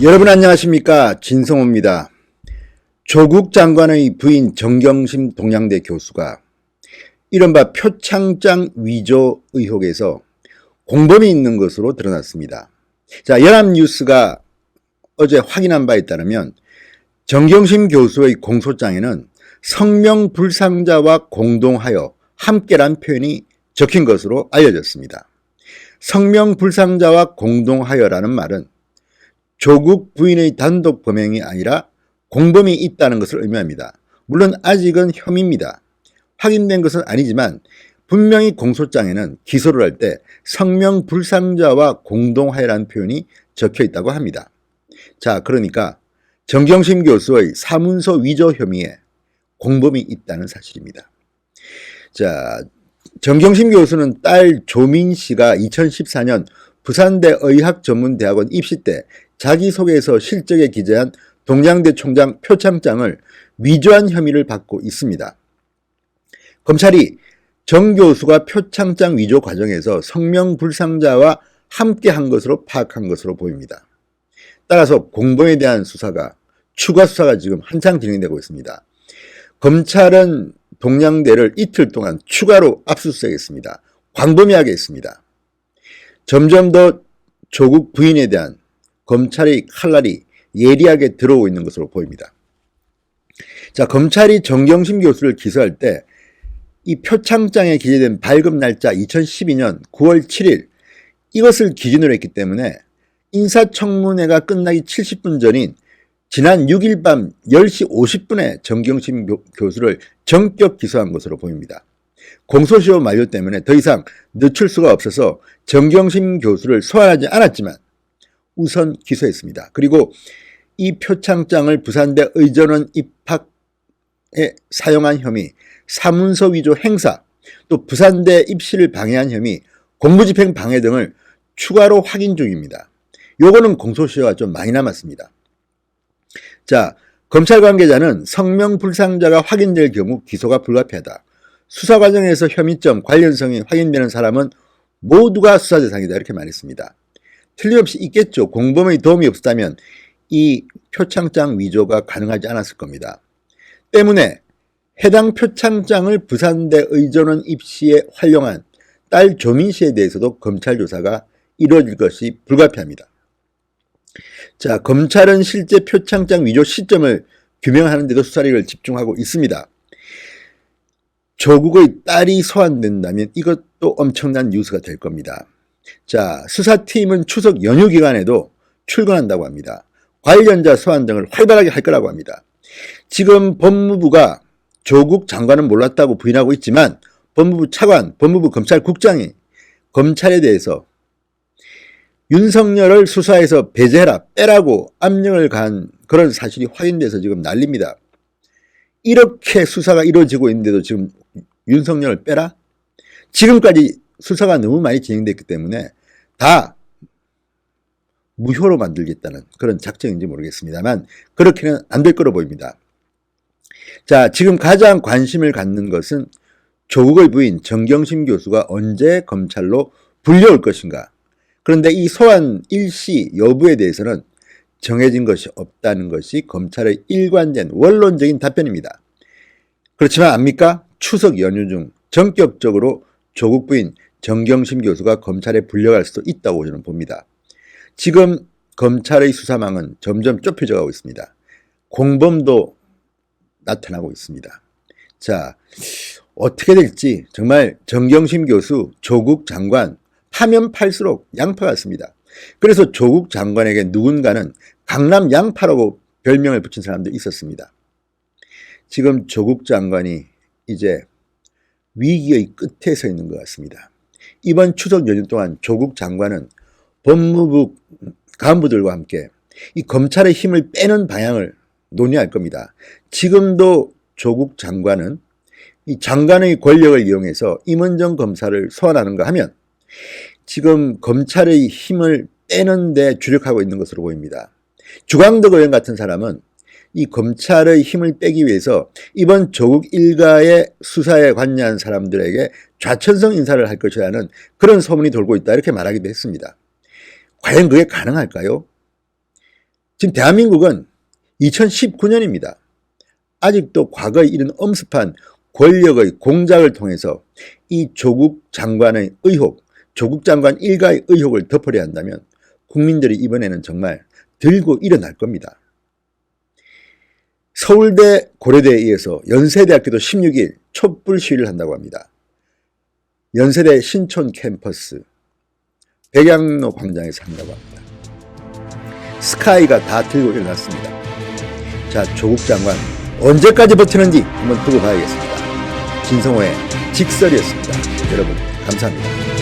여러분 안녕하십니까, 진성호입니다. 조국 장관의 부인 정경심 동양대 교수가 이른바 표창장 위조 의혹에서 공범이 있는 것으로 드러났습니다. 자, 연합뉴스가 어제 확인한 바에 따르면 정경심 교수의 공소장에는 성명불상자와 공동하여 함께란 표현이 적힌 것으로 알려졌습니다. 성명불상자와 공동하여라는 말은 조국 부인의 단독 범행이 아니라 공범이 있다는 것을 의미합니다. 물론 아직은 혐의입니다. 확인된 것은 아니지만 분명히 공소장에는 기소를 할 때 성명불상자와 공동하여라는 표현이 적혀 있다고 합니다. 자, 그러니까 정경심 교수의 사문서 위조 혐의에 공범이 있다는 사실입니다. 자, 정경심 교수는 딸 조민 씨가 2014년 부산대 의학전문대학원 입시 때 자기소개서 실적에 기재한 동양대 총장 표창장을 위조한 혐의를 받고 있습니다. 검찰이 정 교수가 표창장 위조 과정에서 성명불상자와 함께한 것으로 파악한 것으로 보입니다. 따라서 공범에 대한 추가 수사가 지금 한창 진행되고 있습니다. 검찰은 동양대를 이틀 동안 추가로 압수수색했습니다. 광범위하게 했습니다. 점점 더 조국 부인에 대한 검찰의 칼날이 예리하게 들어오고 있는 것으로 보입니다. 자, 검찰이 정경심 교수를 기소할 때 이 표창장에 기재된 발급 날짜 2012년 9월 7일 이것을 기준으로 했기 때문에 인사청문회가 끝나기 70분 전인 지난 6일 밤 10시 50분에 정경심 교수를 전격 기소한 것으로 보입니다. 공소시효 만료 때문에 더 이상 늦출 수가 없어서 정경심 교수를 소환하지 않았지만 우선 기소했습니다. 그리고 이 표창장을 부산대 의전원 입학에 사용한 혐의, 사문서 위조 행사, 또 부산대 입시를 방해한 혐의, 공무집행 방해 등을 추가로 확인 중입니다. 요거는 공소시효가 좀 많이 남았습니다. 자, 검찰 관계자는 성명불상자가 확인될 경우 기소가 불가피하다. 수사 과정에서 혐의점, 관련성이 확인되는 사람은 모두가 수사 대상이다 이렇게 말했습니다. 틀림없이 있겠죠. 공범의 도움이 없었다면 이 표창장 위조가 가능하지 않았을 겁니다. 때문에 해당 표창장을 부산대 의전원 입시에 활용한 딸 조민 씨에 대해서도 검찰 조사가 이루어질 것이 불가피합니다. 자, 검찰은 실제 표창장 위조 시점을 규명하는 데도 수사력을 집중하고 있습니다. 조국의 딸이 소환된다면 이것도 엄청난 뉴스가 될 겁니다. 자, 수사팀은 추석 연휴 기간에도 출근한다고 합니다. 관련자 소환 등을 활발하게 할 거라고 합니다. 지금 법무부가 조국 장관은 몰랐다고 부인하고 있지만 법무부 차관, 법무부 검찰국장이 검찰에 대해서 윤석열을 수사에서 배제해라, 빼라고 압력을 가한 그런 사실이 확인돼서 지금 난립니다. 이렇게 수사가 이루어지고 있는데도 지금 윤석열을 빼라? 지금까지 수사가 너무 많이 진행됐기 때문에 다 무효로 만들겠다는 그런 작정인지 모르겠습니다만 그렇게는 안 될 거로 보입니다. 자, 지금 가장 관심을 갖는 것은 조국의 부인 정경심 교수가 언제 검찰로 불려올 것인가. 그런데 이 소환 일시 여부에 대해서는 정해진 것이 없다는 것이 검찰의 일관된 원론적인 답변입니다. 그렇지만 압니까? 추석 연휴 중 전격적으로 조국 부인 정경심 교수가 검찰에 불려갈 수도 있다고 저는 봅니다. 지금 검찰의 수사망은 점점 좁혀져 가고 있습니다. 공범도 나타나고 있습니다. 자, 어떻게 될지 정말 정경심 교수, 조국 장관 파면 팔수록 양파 같습니다. 그래서 조국 장관에게 누군가는 강남 양파라고 별명을 붙인 사람도 있었습니다. 지금 조국 장관이 이제 위기의 끝에 서 있는 것 같습니다. 이번 추석 연휴 동안 조국 장관은 법무부 간부들과 함께 이 검찰의 힘을 빼는 방향을 논의할 겁니다. 지금도 조국 장관은 이 장관의 권력을 이용해서 임은정 검사를 소환하는가 하면 지금 검찰의 힘을 빼는 데 주력하고 있는 것으로 보입니다. 주광덕 의원 같은 사람은 이 검찰의 힘을 빼기 위해서 이번 조국 일가의 수사에 관여한 사람들에게 좌천성 인사를 할 것이라는 그런 소문이 돌고 있다 이렇게 말하기도 했습니다. 과연 그게 가능할까요? 지금 대한민국은 2019년입니다. 아직도 과거에 이런 엄습한 권력의 공작을 통해서 이 조국 장관의 의혹, 조국 장관 일가의 의혹을 덮으려 한다면 국민들이 이번에는 정말 들고 일어날 겁니다. 서울대, 고려대에 이어서 연세대학교도 16일 촛불 시위를 한다고 합니다. 연세대 신촌 캠퍼스, 백양로 광장에서 한다고 합니다. 스카이가 다 들고 일어났습니다. 자, 조국 장관 언제까지 버티는지 한번 두고 봐야겠습니다. 진성호의 직설이었습니다. 여러분 감사합니다.